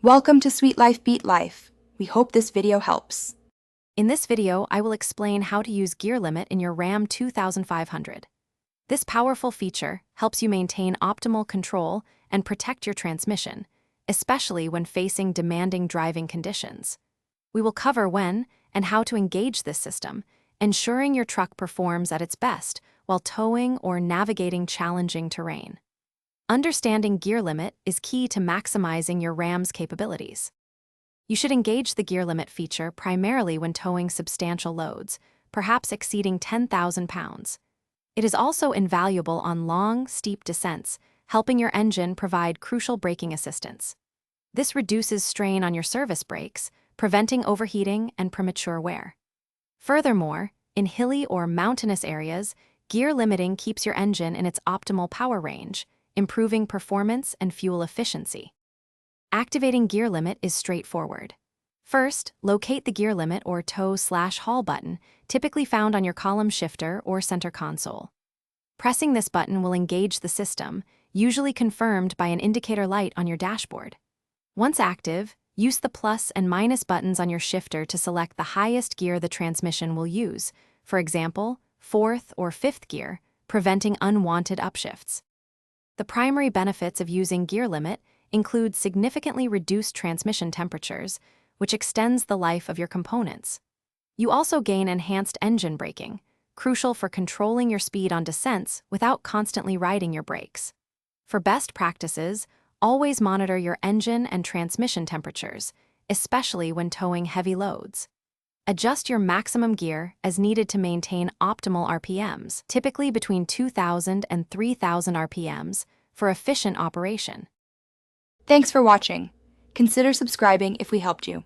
Welcome to Sweet Life Beat Life. We hope this video helps. In this video, I will explain how to use gear limit in your Ram 2500. This powerful feature helps you maintain optimal control and protect your transmission, especially when facing demanding driving conditions. We will cover when and how to engage this system, ensuring your truck performs at its best while towing or navigating challenging terrain. Understanding gear limit is key to maximizing your Ram's capabilities. You should engage the gear limit feature primarily when towing substantial loads, perhaps exceeding 10,000 pounds. It is also invaluable on long, steep descents, helping your engine provide crucial braking assistance. This reduces strain on your service brakes, preventing overheating and premature wear. Furthermore, in hilly or mountainous areas, gear limiting keeps your engine in its optimal power range, improving performance and fuel efficiency. Activating gear limit is straightforward. First, locate the gear limit or tow/haul button, typically found on your column shifter or center console. Pressing this button will engage the system, usually confirmed by an indicator light on your dashboard. Once active, use the plus and minus buttons on your shifter to select the highest gear the transmission will use, for example, 4th or 5th gear, preventing unwanted upshifts. The primary benefits of using gear limit include significantly reduced transmission temperatures, which extends the life of your components. You also gain enhanced engine braking, crucial for controlling your speed on descents without constantly riding your brakes. For best practices, always monitor your engine and transmission temperatures, especially when towing heavy loads. Adjust your maximum gear as needed to maintain optimal RPMs, typically between 2,000 and 3,000 RPMs, for efficient operation. Thanks for watching. Consider subscribing if we helped you.